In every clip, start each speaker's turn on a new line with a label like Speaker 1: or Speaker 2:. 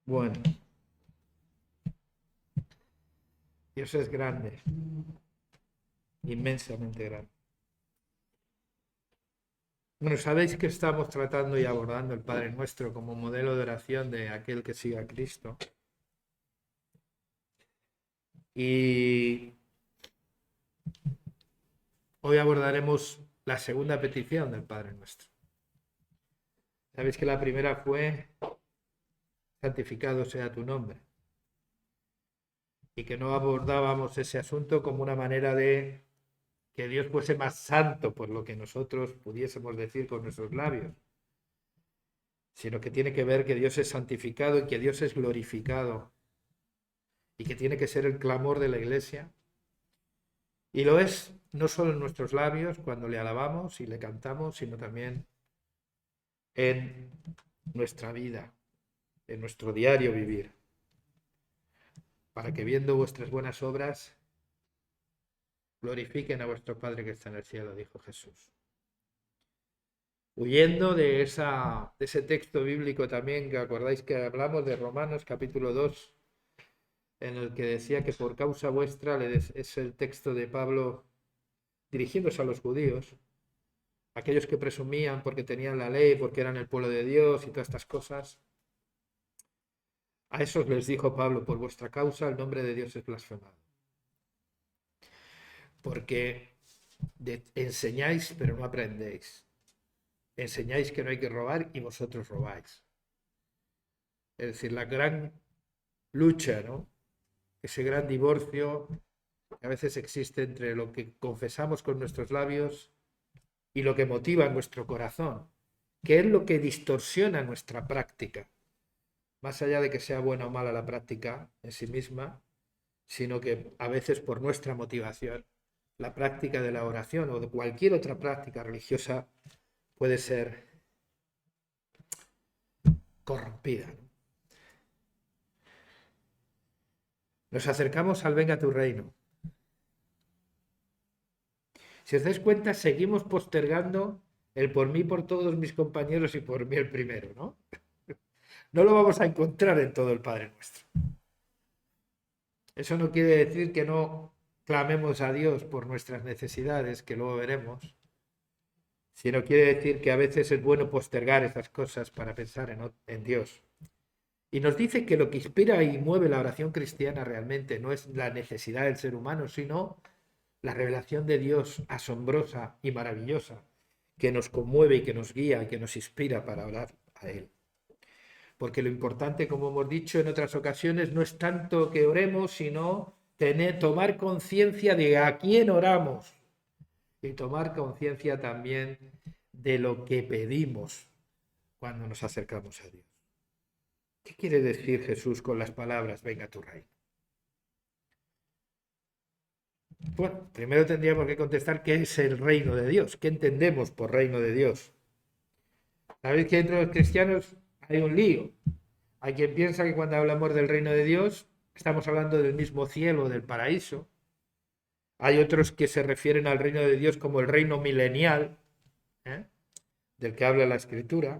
Speaker 1: Bueno, Dios es grande, inmensamente grande. Bueno, sabéis que estamos tratando y abordando el Padre Nuestro como modelo de oración de aquel que siga a Cristo. Y hoy abordaremos la segunda petición del Padre Nuestro. Sabéis que la primera fue, santificado sea tu nombre. Y que no abordábamos ese asunto como una manera de que Dios fuese más santo por lo que nosotros pudiésemos decir con nuestros labios, sino que tiene que ver que Dios es santificado y que Dios es glorificado y que tiene que ser el clamor de la Iglesia. Y lo es no solo en nuestros labios cuando le alabamos y le cantamos, sino también en nuestra vida, en nuestro diario vivir, para que viendo vuestras buenas obras glorifiquen a vuestro Padre que está en el cielo, dijo Jesús. Huyendo de ese texto bíblico también, que acordáis que hablamos de Romanos capítulo 2, en el que decía que por causa vuestra, es el texto de Pablo dirigiéndose a los judíos, aquellos que presumían porque tenían la ley, porque eran el pueblo de Dios y todas estas cosas. A esos les dijo Pablo, por vuestra causa el nombre de Dios es blasfemado. Porque enseñáis pero no aprendéis. Enseñáis que no hay que robar y vosotros robáis. Es decir, la gran lucha, ¿no? Ese gran divorcio que a veces existe entre lo que confesamos con nuestros labios y lo que motiva nuestro corazón, que es lo que distorsiona nuestra práctica, más allá de que sea buena o mala la práctica en sí misma, sino que a veces por nuestra motivación, la práctica de la oración o de cualquier otra práctica religiosa puede ser corrompida. Nos acercamos al venga tu reino. Si os dais cuenta, seguimos postergando el por mí, por todos mis compañeros y por mí el primero, ¿no? No lo vamos a encontrar en todo el Padre Nuestro. Eso no quiere decir que no clamemos a Dios por nuestras necesidades, que luego veremos, sino quiere decir que a veces es bueno postergar esas cosas para pensar en Dios. Y nos dice que lo que inspira y mueve la oración cristiana realmente no es la necesidad del ser humano, sino la revelación de Dios asombrosa y maravillosa que nos conmueve y que nos guía y que nos inspira para orar a Él. Porque lo importante, como hemos dicho en otras ocasiones, no es tanto que oremos, sino tomar conciencia de a quién oramos y tomar conciencia también de lo que pedimos cuando nos acercamos a Dios. ¿Qué quiere decir Jesús con las palabras venga tu reino? Bueno, primero tendríamos que contestar qué es el reino de Dios, qué entendemos por reino de Dios. Sabéis que entre los cristianos hay un lío. Hay quien piensa que cuando hablamos del reino de Dios estamos hablando del mismo cielo, del paraíso. Hay otros que se refieren al reino de Dios como el reino milenial, ¿eh? Del que habla la Escritura.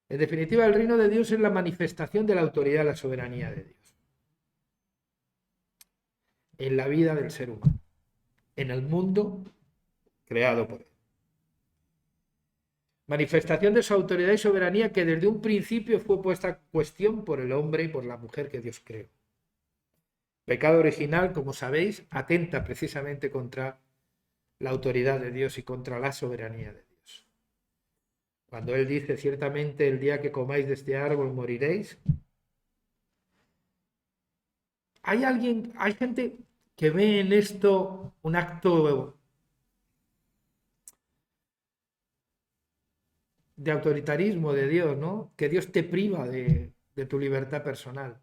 Speaker 1: En definitiva, el reino de Dios es la manifestación de la autoridad y la soberanía de Dios en la vida del ser humano, en el mundo creado por él. Manifestación de su autoridad y soberanía que desde un principio fue puesta en cuestión por el hombre y por la mujer que Dios creó. Pecado original, como sabéis, atenta precisamente contra la autoridad de Dios y contra la soberanía de Dios. Cuando Él dice, ciertamente el día que comáis de este árbol moriréis, hay gente que ve en esto un acto de autoritarismo de Dios, ¿no? Que Dios te priva de tu libertad personal.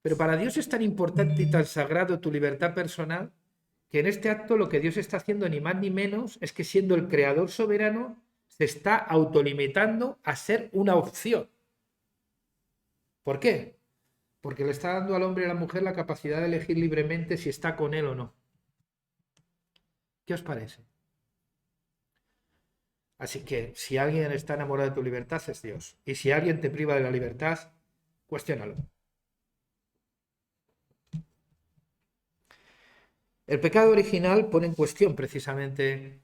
Speaker 1: Pero para Dios es tan importante y tan sagrado tu libertad personal que en este acto lo que Dios está haciendo ni más ni menos es que siendo el creador soberano se está autolimitando a ser una opción. ¿Por qué? Porque le está dando al hombre y a la mujer la capacidad de elegir libremente si está con él o no. ¿Qué os parece? Así que si alguien está enamorado de tu libertad, es Dios. Y si alguien te priva de la libertad, cuestiónalo. El pecado original pone en cuestión precisamente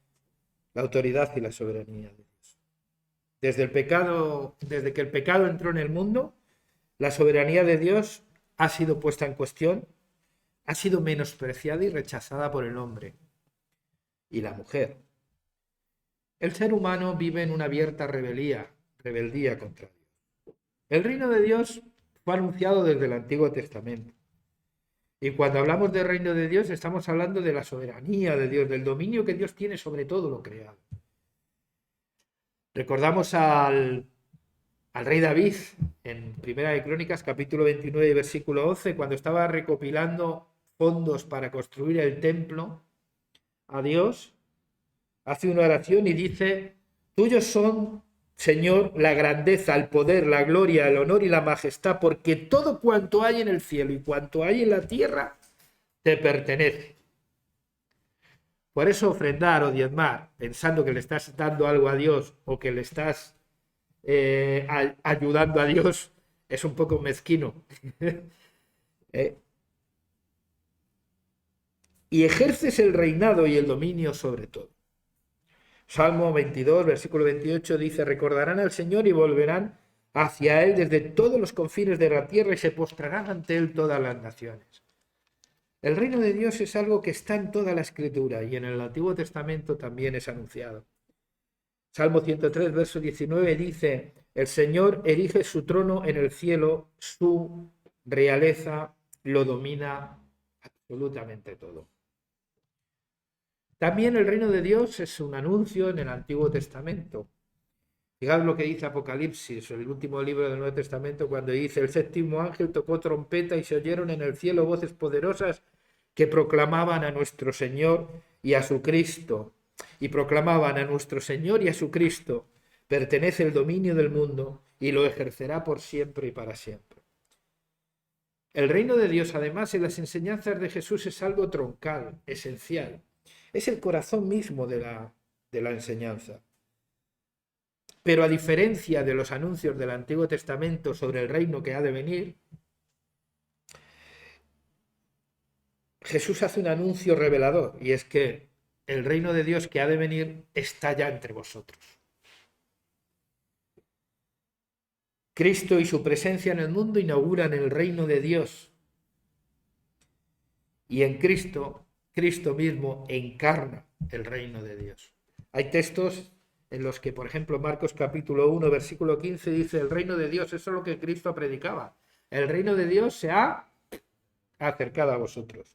Speaker 1: la autoridad y la soberanía de Dios. Desde que el pecado entró en el mundo, la soberanía de Dios ha sido puesta en cuestión, ha sido menospreciada y rechazada por el hombre y la mujer. El ser humano vive en una abierta rebeldía contra Dios. El reino de Dios fue anunciado desde el Antiguo Testamento. Y cuando hablamos del reino de Dios, estamos hablando de la soberanía de Dios, del dominio que Dios tiene sobre todo lo creado. Recordamos al rey David en Primera de Crónicas, capítulo 29, versículo 11, cuando estaba recopilando fondos para construir el templo a Dios, hace una oración y dice: tuyos son, Señor, la grandeza, el poder, la gloria, el honor y la majestad, porque todo cuanto hay en el cielo y cuanto hay en la tierra te pertenece. Por eso ofrendar o diezmar, pensando que le estás dando algo a Dios o que le estás ayudando a Dios, es un poco mezquino. Y ejerces el reinado y el dominio sobre todo. Salmo 22, versículo 28 dice: recordarán al Señor y volverán hacia Él desde todos los confines de la tierra y se postrarán ante Él todas las naciones. El reino de Dios es algo que está en toda la Escritura y en el Antiguo Testamento también es anunciado. Salmo 103, verso 19 dice: el Señor erige su trono en el cielo, su realeza lo domina absolutamente todo. También el reino de Dios es un anuncio en el Antiguo Testamento. Fijaos lo que dice Apocalipsis, el último libro del Nuevo Testamento, cuando dice: el séptimo ángel tocó trompeta y se oyeron en el cielo voces poderosas que proclamaban a nuestro Señor y a su Cristo. Y proclamaban: a nuestro Señor y a su Cristo pertenece el dominio del mundo y lo ejercerá por siempre y para siempre. El reino de Dios, además, en las enseñanzas de Jesús es algo troncal, esencial. Es el corazón mismo de la enseñanza. Pero a diferencia de los anuncios del Antiguo Testamento sobre el reino que ha de venir, Jesús hace un anuncio revelador, y es que el reino de Dios que ha de venir está ya entre vosotros. Cristo y su presencia en el mundo inauguran el reino de Dios. Y en Cristo, Cristo mismo encarna el reino de Dios. Hay textos en los que, por ejemplo, Marcos capítulo 1, versículo 15 dice: el reino de Dios, eso es lo que Cristo predicaba. El reino de Dios se ha acercado a vosotros.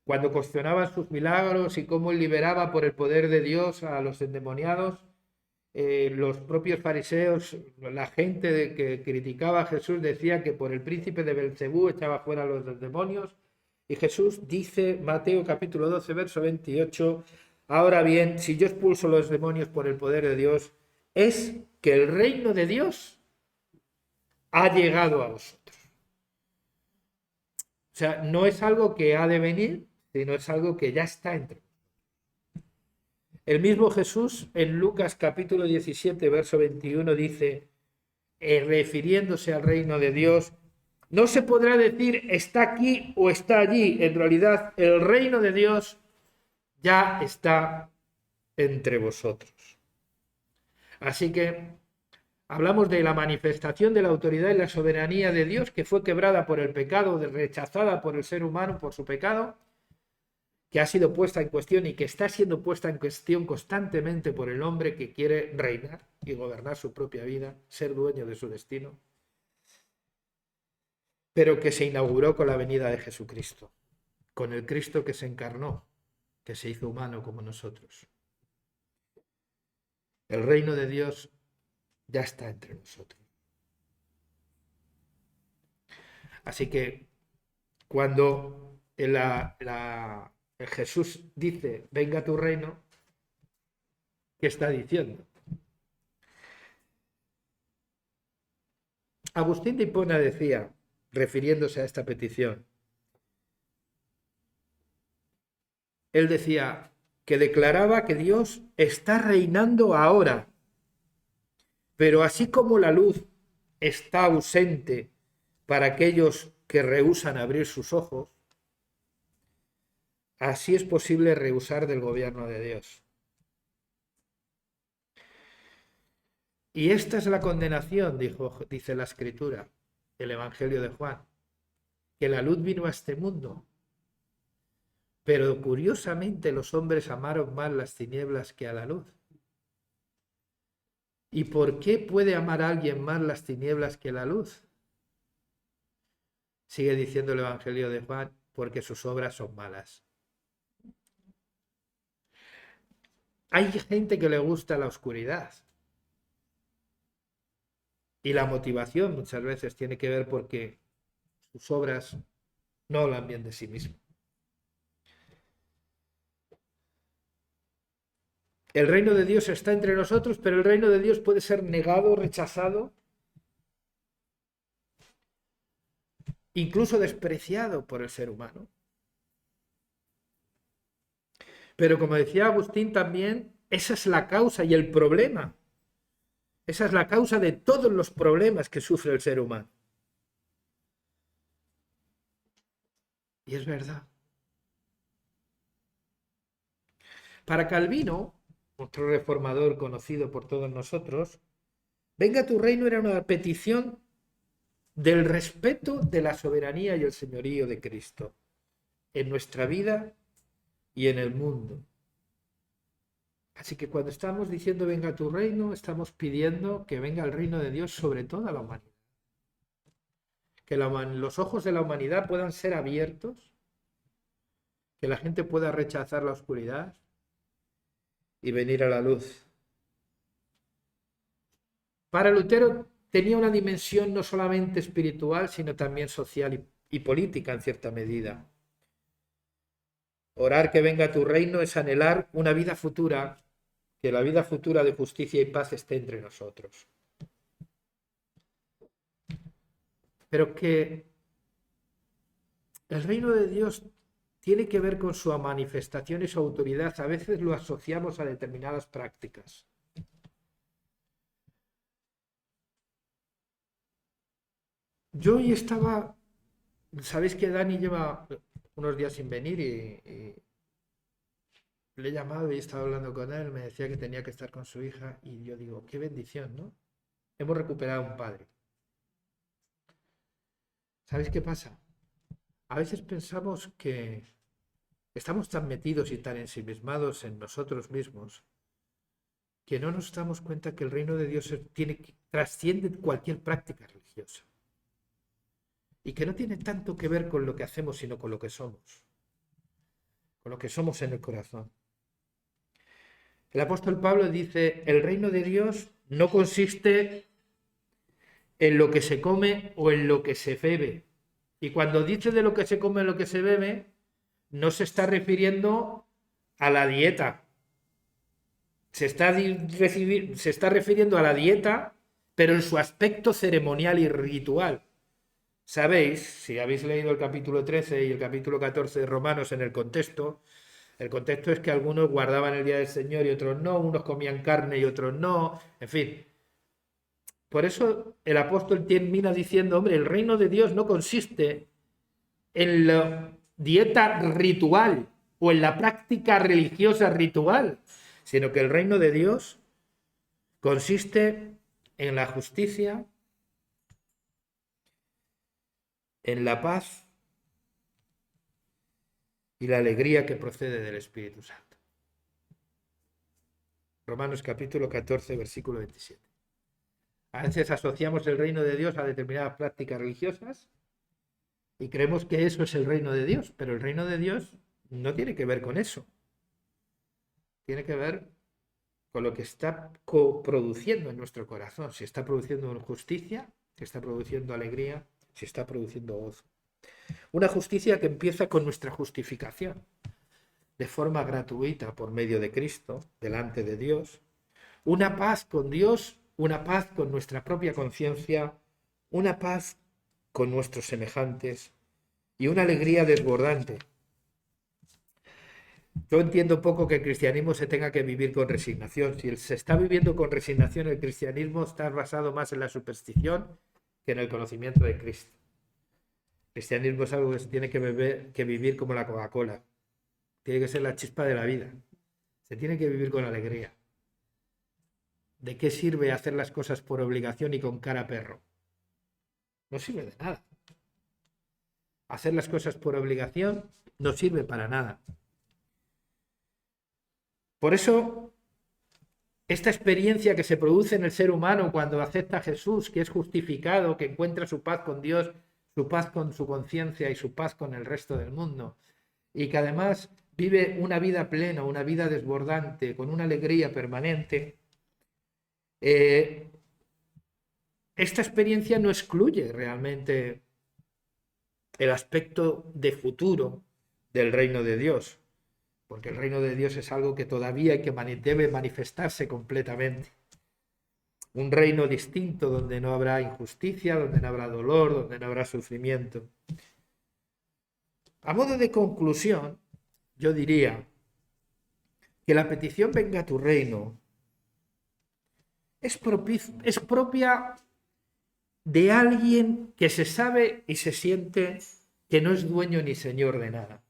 Speaker 1: Cuando cuestionaban sus milagros y cómo él liberaba por el poder de Dios a los endemoniados, los propios fariseos, la gente que criticaba a Jesús decía que por el príncipe de Belcebú echaba fuera a los demonios. Y Jesús dice, Mateo capítulo 12, verso 28, ahora bien, si yo expulso los demonios por el poder de Dios, es que el reino de Dios ha llegado a vosotros. O sea, no es algo que ha de venir, sino es algo que ya está entre. El mismo Jesús en Lucas capítulo 17, verso 21 dice, refiriéndose al reino de Dios: no se podrá decir está aquí o está allí. En realidad, el reino de Dios ya está entre vosotros. Así que hablamos de la manifestación de la autoridad y la soberanía de Dios que fue quebrada por el pecado, rechazada por el ser humano por su pecado, que ha sido puesta en cuestión y que está siendo puesta en cuestión constantemente por el hombre que quiere reinar y gobernar su propia vida, ser dueño de su destino, pero que se inauguró con la venida de Jesucristo, con el Cristo que se encarnó, que se hizo humano como nosotros. El reino de Dios ya está entre nosotros. Así que cuando Jesús dice, venga tu reino, ¿qué está diciendo? Agustín de Hipona decía, refiriéndose a esta petición, él decía, que declaraba que Dios está reinando ahora. Pero así como la luz está ausente para aquellos que rehúsan abrir sus ojos, así es posible rehusar del gobierno de Dios. Y esta es la condenación, dice la Escritura, el Evangelio de Juan, que la luz vino a este mundo. Pero curiosamente los hombres amaron más las tinieblas que a la luz. ¿Y por qué puede amar a alguien más las tinieblas que la luz? Sigue diciendo el Evangelio de Juan, porque sus obras son malas. Hay gente que le gusta la oscuridad. Y la motivación muchas veces tiene que ver porque sus obras no hablan bien de sí mismo. El reino de Dios está entre nosotros, pero el reino de Dios puede ser negado, rechazado, incluso despreciado por el ser humano. Pero como decía Agustín también, esa es la causa y el problema. Esa es la causa de todos los problemas que sufre el ser humano. Y es verdad. Para Calvino, otro reformador conocido por todos nosotros, venga tu reino era una petición del respeto de la soberanía y el señorío de Cristo en nuestra vida y en el mundo. Así que cuando estamos diciendo venga tu reino, estamos pidiendo que venga el reino de Dios sobre toda la humanidad. Que los ojos de la humanidad puedan ser abiertos, que la gente pueda rechazar la oscuridad y venir a la luz. Para Lutero tenía una dimensión no solamente espiritual, sino también social y política en cierta medida. Orar que venga tu reino es anhelar una vida futura, que la vida futura de justicia y paz esté entre nosotros. Pero que el reino de Dios tiene que ver con su manifestación y su autoridad. A veces lo asociamos a determinadas prácticas. Yo hoy estaba, sabéis que Dani lleva unos días sin venir y le he llamado y he estado hablando con él, me decía que tenía que estar con su hija y yo digo, qué bendición, ¿no? Hemos recuperado a un padre. ¿Sabéis qué pasa? A veces pensamos que estamos tan metidos y tan ensimismados en nosotros mismos que no nos damos cuenta que el reino de Dios trasciende cualquier práctica religiosa y que no tiene tanto que ver con lo que hacemos, sino con lo que somos en el corazón. El apóstol Pablo dice, el reino de Dios no consiste en lo que se come o en lo que se bebe. Y cuando dice de lo que se come o lo que se bebe, no se está refiriendo a la dieta. Se está refiriendo a la dieta, pero en su aspecto ceremonial y ritual. Sabéis, si habéis leído el capítulo 13 y el capítulo 14 de Romanos en el contexto es que algunos guardaban el día del Señor y otros no, unos comían carne y otros no, en fin. Por eso el apóstol termina diciendo, hombre, el reino de Dios no consiste en la dieta ritual o en la práctica religiosa ritual, sino que el reino de Dios consiste en la justicia, en la paz y la alegría que procede del Espíritu Santo. Romanos capítulo 14, versículo 27. A veces asociamos el reino de Dios a determinadas prácticas religiosas y creemos que eso es el reino de Dios, pero el reino de Dios no tiene que ver con eso. Tiene que ver con lo que está produciendo en nuestro corazón. Si está produciendo justicia, si está produciendo alegría, si está produciendo gozo. Una justicia que empieza con nuestra justificación, de forma gratuita por medio de Cristo, delante de Dios. Una paz con Dios, una paz con nuestra propia conciencia, una paz con nuestros semejantes y una alegría desbordante. Yo entiendo poco que el cristianismo se tenga que vivir con resignación. Si se está viviendo con resignación, el cristianismo está basado más en la superstición que en el conocimiento de Cristo. El cristianismo es algo que se tiene que vivir como la Coca-Cola. Tiene que ser la chispa de la vida. Se tiene que vivir con alegría. ¿De qué sirve hacer las cosas por obligación y con cara a perro? No sirve de nada. Hacer las cosas por obligación no sirve para nada. Por eso, esta experiencia que se produce en el ser humano cuando acepta a Jesús, que es justificado, que encuentra su paz con Dios, su paz con su conciencia y su paz con el resto del mundo, y que además vive una vida plena, una vida desbordante, con una alegría permanente, esta experiencia no excluye realmente el aspecto de futuro del reino de Dios, porque el reino de Dios es algo que todavía debe manifestarse completamente. Un reino distinto donde no habrá injusticia, donde no habrá dolor, donde no habrá sufrimiento. A modo de conclusión, yo diría que la petición venga a tu reino es propia de alguien que se sabe y se siente que no es dueño ni señor de nada.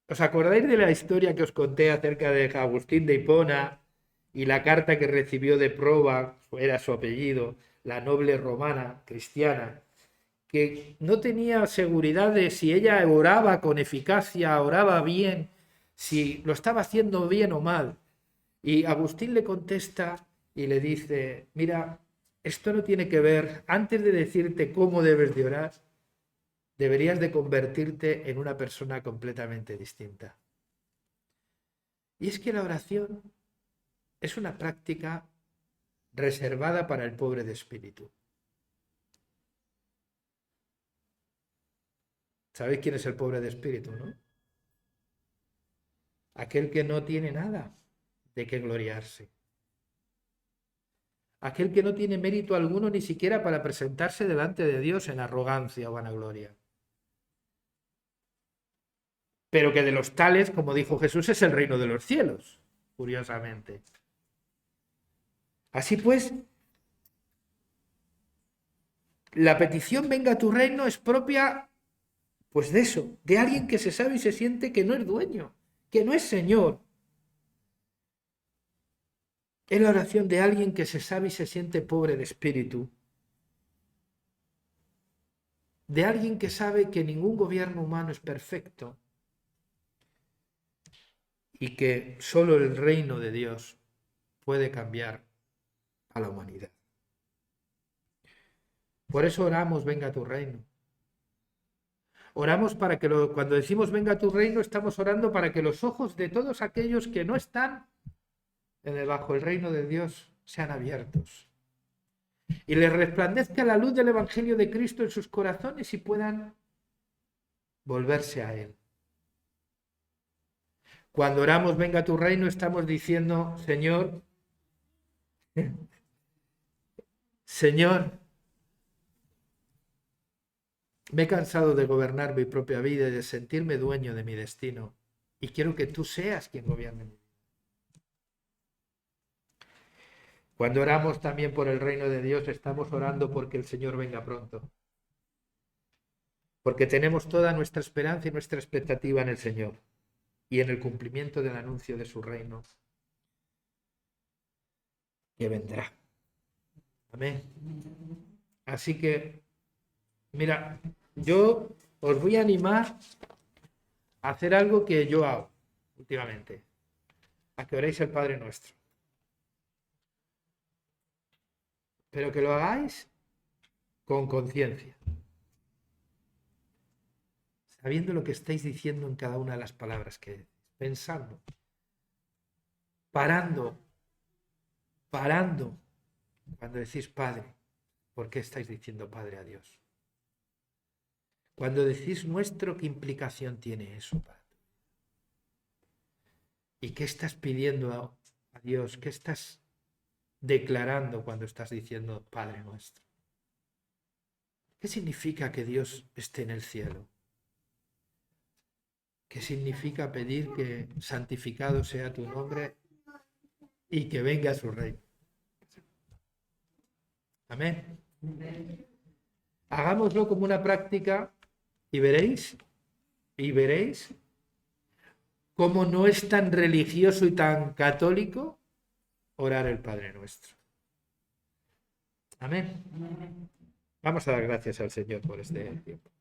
Speaker 1: ¿Os acordáis de la historia que os conté acerca de Agustín de Hipona y la carta que recibió de Proba, era su apellido, la noble romana cristiana, que no tenía seguridad de si ella oraba con eficacia, oraba bien, si lo estaba haciendo bien o mal? Y Agustín le contesta y le dice, mira, esto no tiene que ver, antes de decirte cómo debes de orar, deberías de convertirte en una persona completamente distinta. Y es que la oración es una práctica reservada para el pobre de espíritu. ¿Sabéis quién es el pobre de espíritu, no? Aquel que no tiene nada de qué gloriarse. Aquel que no tiene mérito alguno ni siquiera para presentarse delante de Dios en arrogancia o vanagloria. Pero que de los tales, como dijo Jesús, es el reino de los cielos, curiosamente. Así pues, la petición venga a tu reino es propia, pues de eso, de alguien que se sabe y se siente que no es dueño, que no es señor. Es la oración de alguien que se sabe y se siente pobre de espíritu, de alguien que sabe que ningún gobierno humano es perfecto y que solo el reino de Dios puede cambiar a la humanidad. Por eso oramos, venga a tu reino. Oramos para que cuando decimos venga a tu reino, estamos orando para que los ojos de todos aquellos que no están bajo el reino de Dios sean abiertos y les resplandezca la luz del Evangelio de Cristo en sus corazones y puedan volverse a Él. Cuando oramos venga a tu reino, estamos diciendo, Señor, Señor, me he cansado de gobernar mi propia vida y de sentirme dueño de mi destino. Y quiero que tú seas quien gobierne mi vida. Cuando oramos también por el reino de Dios, estamos orando porque el Señor venga pronto. Porque tenemos toda nuestra esperanza y nuestra expectativa en el Señor y en el cumplimiento del anuncio de su reino que vendrá. Amén. Así que, mira, yo os voy a animar a hacer algo que yo hago últimamente, a que oréis el Padre Nuestro. Pero que lo hagáis con conciencia, sabiendo lo que estáis diciendo en cada una de las palabras que decís, pensando, parando, cuando decís Padre, ¿por qué estáis diciendo Padre a Dios? Cuando decís nuestro, ¿qué implicación tiene eso, Padre? ¿Y qué estás pidiendo a Dios? ¿Qué estás declarando cuando estás diciendo Padre nuestro? ¿Qué significa que Dios esté en el cielo? ¿Qué significa pedir que santificado sea tu nombre y que venga su reino? Amén. Hagámoslo como una práctica y veréis cómo no es tan religioso y tan católico orar el Padre Nuestro. Amén. Vamos a dar gracias al Señor por este tiempo.